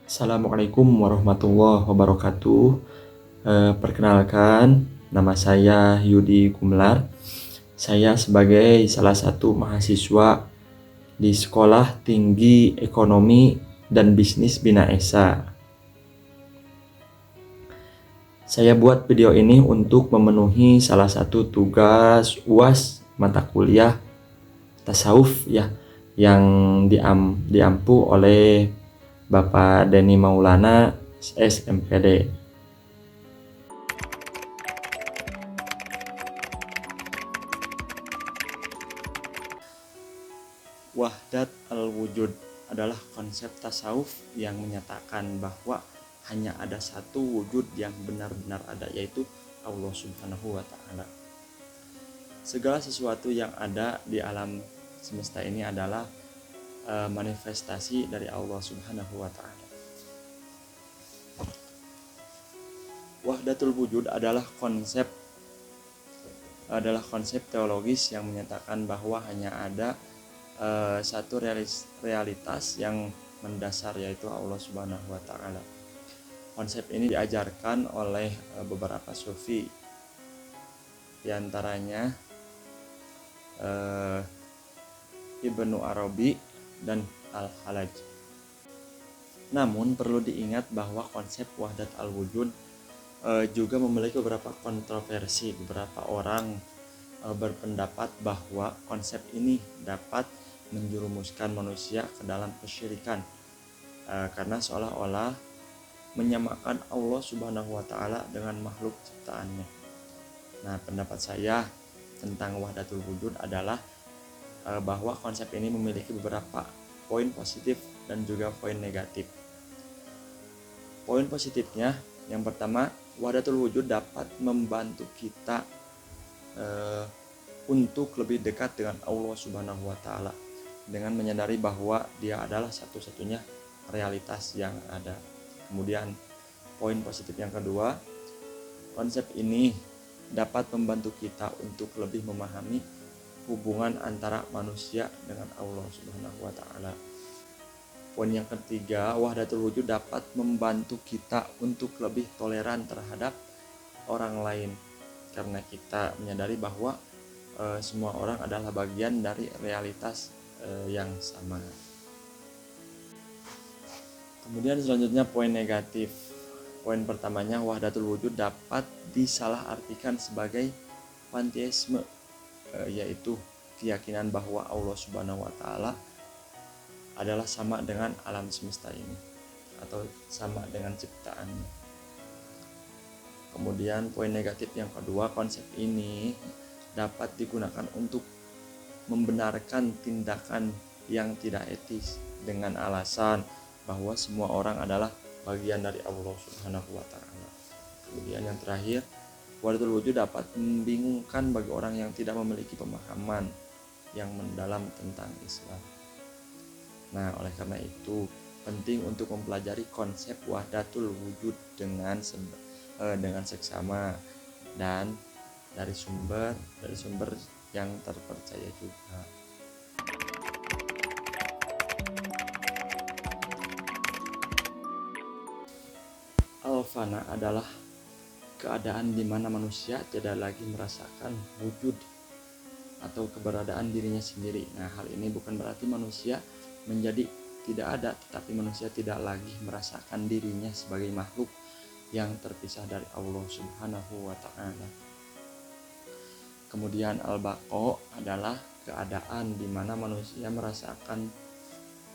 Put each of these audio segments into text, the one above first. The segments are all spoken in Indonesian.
Assalamualaikum warahmatullahi wabarakatuh. Perkenalkan, nama saya Yudi Gumelar. Saya sebagai salah satu mahasiswa di Sekolah Tinggi Ekonomi dan Bisnis Bina Esa. Saya buat video ini untuk memenuhi salah satu tugas UAS mata kuliah tasawuf ya, yang diampu oleh Bapak Denny Maulana SMPD. Wahdat al-wujud adalah konsep tasawuf yang menyatakan bahwa hanya ada satu wujud yang benar-benar ada, yaitu Allah Subhanahu wa Ta'ala. Segala sesuatu yang ada di alam semesta ini adalah manifestasi dari Allah Subhanahu wa Ta'ala. Wahdatul wujud adalah konsep teologis yang menyatakan bahwa hanya ada satu realitas yang mendasar, yaitu Allah Subhanahu wa Ta'ala. Konsep ini diajarkan oleh beberapa sufi, diantaranya Ibnu Arabi dan Al-Halaj. Namun perlu diingat bahwa konsep wahdat al-wujud juga memiliki beberapa kontroversi. Beberapa orang berpendapat bahwa konsep ini dapat menjerumuskan manusia ke dalam kesyirikan karena seolah-olah menyamakan Allah Subhanahu wa Ta'ala dengan makhluk ciptaannya. Nah, pendapat saya tentang wahdatul wujud adalah bahwa konsep ini memiliki beberapa poin positif dan juga poin negatif. Poin positifnya, yang pertama, wahdatul wujud dapat membantu kita untuk lebih dekat dengan Allah Subhanahu wa Ta'ala dengan menyadari bahwa Dia adalah satu-satunya realitas yang ada. Kemudian poin positif yang kedua, konsep ini dapat membantu kita untuk lebih memahami hubungan antara manusia dengan Allah Subhanahu wa Ta'ala. Poin yang ketiga, wahdatul wujud dapat membantu kita untuk lebih toleran terhadap orang lain karena kita menyadari bahwa semua orang adalah bagian dari realitas yang sama. Kemudian selanjutnya poin negatif. Poin pertamanya, wahdatul wujud dapat disalahartikan sebagai panteisme, yaitu keyakinan bahwa Allah Subhanahu wa Ta'ala adalah sama dengan alam semesta ini atau sama dengan ciptaannya. Kemudian poin negatif yang kedua, konsep ini dapat digunakan untuk membenarkan tindakan yang tidak etis dengan alasan bahwa semua orang adalah bagian dari Allah Subhanahu wa Ta'ala. Kemudian yang terakhir, wahdatul wujud dapat membingungkan bagi orang yang tidak memiliki pemahaman yang mendalam tentang Islam. Nah, oleh karena itu penting untuk mempelajari konsep wahdatul wujud dengan seksama dan dari sumber yang terpercaya juga. Al-fana adalah keadaan di mana manusia tidak lagi merasakan wujud atau keberadaan dirinya sendiri. Nah, hal ini bukan berarti manusia menjadi tidak ada, tetapi manusia tidak lagi merasakan dirinya sebagai makhluk yang terpisah dari Allah Subhanahu wa Ta'ala. Kemudian al-baqa adalah keadaan di mana manusia merasakan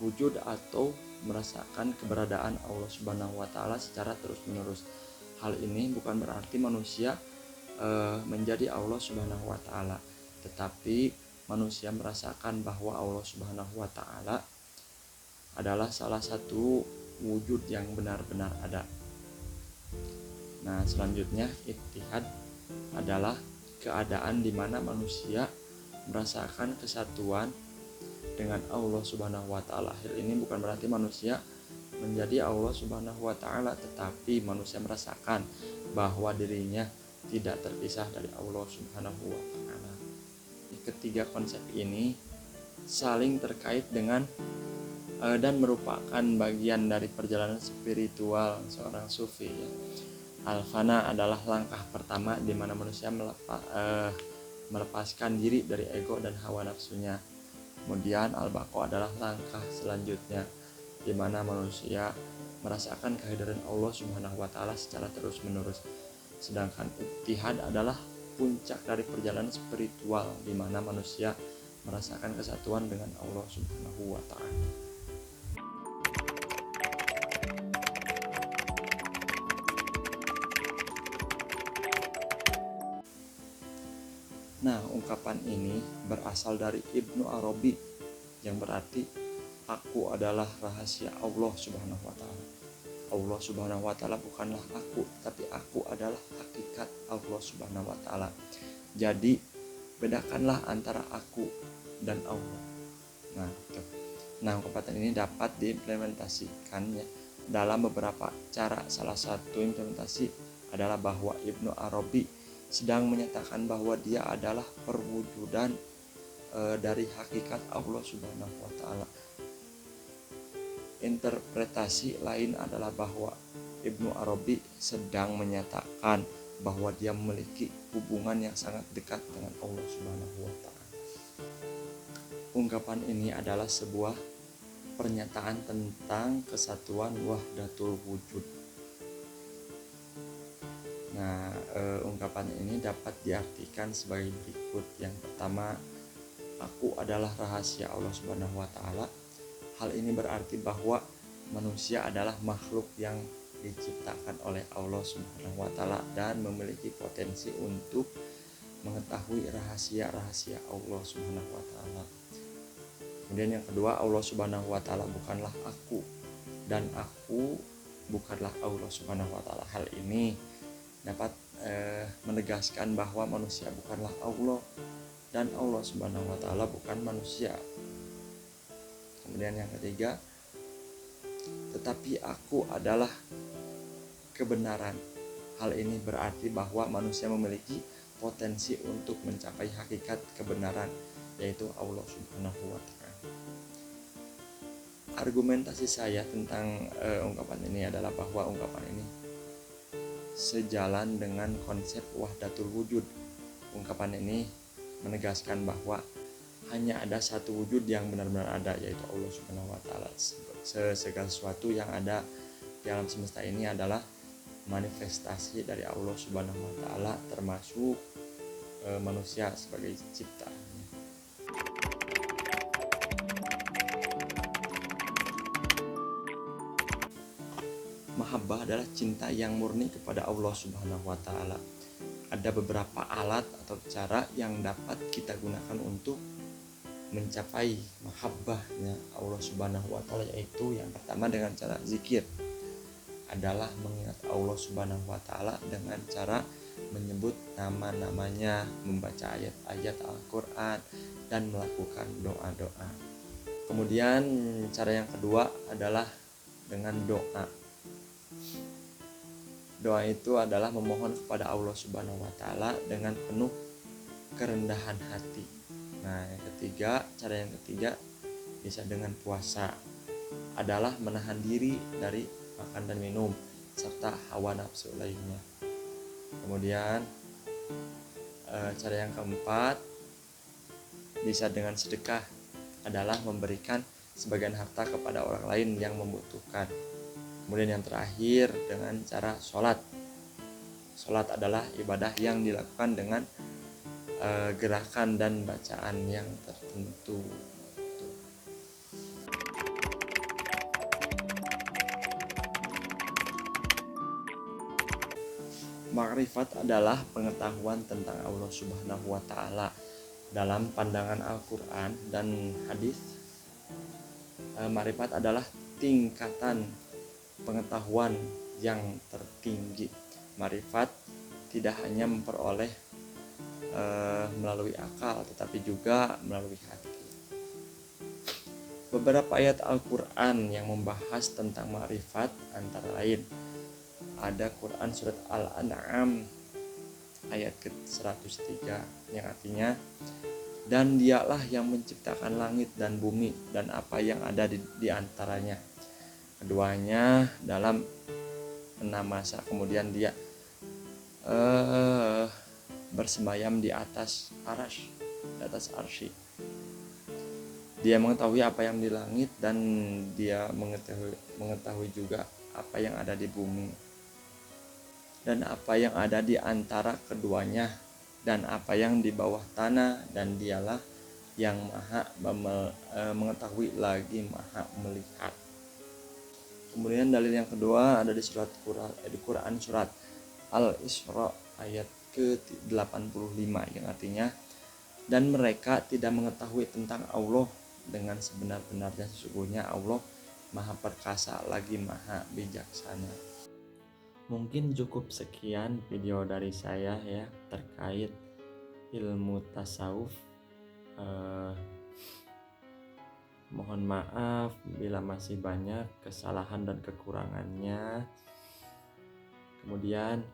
wujud atau merasakan keberadaan Allah Subhanahu wa Ta'ala secara terus-menerus. Hal ini bukan berarti manusia menjadi Allah Subhanahu wa Ta'ala, tetapi manusia merasakan bahwa Allah Subhanahu wa Ta'ala adalah salah satu wujud yang benar-benar ada. Nah, selanjutnya ittihad adalah keadaan di mana manusia merasakan kesatuan dengan Allah Subhanahu wa Ta'ala. Hal ini bukan berarti manusia menjadi Allah Subhanahu wa Ta'ala, tetapi manusia merasakan bahwa dirinya tidak terpisah dari Allah Subhanahu wa Ta'ala. Ketiga konsep ini saling terkait dengan dan merupakan bagian dari perjalanan spiritual seorang sufi ya. Al-fana adalah langkah pertama di mana manusia melepaskan diri dari ego dan hawa nafsunya. Kemudian al-baqa adalah langkah selanjutnya di mana manusia merasakan kehadiran Allah Subhanahu wa taala secara terus-menerus. Sedangkan ittihad adalah puncak dari perjalanan spiritual di mana manusia merasakan kesatuan dengan Allah Subhanahu wa taala. Nah, ungkapan ini berasal dari Ibnu Arabi yang berarti aku adalah rahasia Allah Subhanahu wa taala. Allah Subhanahu wa taala bukanlah aku, tapi aku adalah hakikat Allah Subhanahu wa taala. Jadi, bedakanlah antara aku dan Allah. Nah, gitu. Nah, ungkapan ini dapat diimplementasikan ya dalam beberapa cara. Salah satu implementasi adalah bahwa Ibnu Arabi sedang menyatakan bahwa dia adalah perwujudan dari hakikat Allah Subhanahu wa taala. Interpretasi lain adalah bahwa Ibnu Arabi sedang menyatakan bahwa dia memiliki hubungan yang sangat dekat dengan Allah Subhanahu wa taala. Ungkapan ini adalah sebuah pernyataan tentang kesatuan wahdatul wujud. Nah, ungkapan ini dapat diartikan sebagai berikut. Yang pertama, aku adalah rahasia Allah Subhanahu wa taala. Hal ini berarti bahwa manusia adalah makhluk yang diciptakan oleh Allah Subhanahu wa taala dan memiliki potensi untuk mengetahui rahasia-rahasia Allah Subhanahu wa taala. Kemudian yang kedua, Allah Subhanahu wa taala bukanlah aku dan aku bukanlah Allah Subhanahu wa taala. Hal ini dapat menegaskan bahwa manusia bukanlah Allah dan Allah Subhanahu wa taala bukan manusia. Kemudian yang ketiga, tetapi aku adalah kebenaran. Hal ini berarti bahwa manusia memiliki potensi untuk mencapai hakikat kebenaran, yaitu Allah Subhanahu wa taala. Argumentasi saya tentang ungkapan ini adalah bahwa ungkapan ini sejalan dengan konsep wahdatul wujud. Ungkapan ini menegaskan bahwa hanya ada satu wujud yang benar-benar ada, yaitu Allah Subhanahu wa taala. Segala sesuatu yang ada di alam semesta ini adalah manifestasi dari Allah Subhanahu wa taala, termasuk manusia sebagai ciptaan. Mahabbah adalah cinta yang murni kepada Allah Subhanahu wa taala. Ada beberapa alat atau cara yang dapat kita gunakan untuk mencapai mahabbahnya Allah Subhanahu wa taala, yaitu yang pertama dengan cara zikir adalah mengingat Allah Subhanahu wa taala dengan cara menyebut nama-namanya, membaca ayat-ayat Al-Qur'an dan melakukan doa-doa. Kemudian cara yang kedua adalah dengan doa. Doa itu adalah memohon kepada Allah Subhanahu wa taala dengan penuh kerendahan hati. Nah, cara yang ketiga bisa dengan puasa. Adalah menahan diri dari makan dan minum serta hawa nafsu lainnya. Kemudian cara yang keempat bisa dengan sedekah, adalah memberikan sebagian harta kepada orang lain yang membutuhkan. Kemudian yang terakhir dengan cara sholat. Sholat adalah ibadah yang dilakukan dengan gerakan dan bacaan yang tertentu. Makrifat adalah pengetahuan tentang Allah Subhanahu wa taala. Dalam pandangan Al-Qur'an dan hadis, makrifat adalah tingkatan pengetahuan yang tertinggi. Makrifat tidak hanya memperoleh melalui akal, tetapi juga melalui hati. Beberapa ayat Al-Qur'an yang membahas tentang makrifat antara lain ada Quran surat Al-An'am ayat ke-103 yang artinya dan dialah yang menciptakan langit dan bumi dan apa yang ada di antaranya. Keduanya dalam 6 masa. Kemudian dia bersemayam di atas arsy. Dia mengetahui apa yang di langit dan dia mengetahui juga apa yang ada di bumi dan apa yang ada di antara keduanya dan apa yang di bawah tanah, dan dialah yang maha mengetahui lagi maha melihat. Kemudian dalil yang kedua ada di Quran surat Al-Isra ayat ke-85 yang artinya, dan mereka tidak mengetahui tentang Allah dengan sebenar-benarnya, sesungguhnya Allah maha perkasa lagi maha bijaksana. Mungkin cukup sekian video dari saya ya terkait ilmu tasawuf. Mohon maaf bila masih banyak kesalahan dan kekurangannya. Kemudian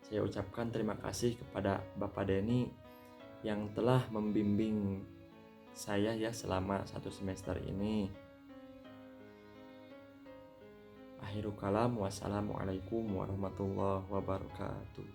saya ucapkan terima kasih kepada Bapak Denny yang telah membimbing saya ya selama 1 semester ini. Akhirul kalam, wassalamualaikum warahmatullahi wabarakatuh.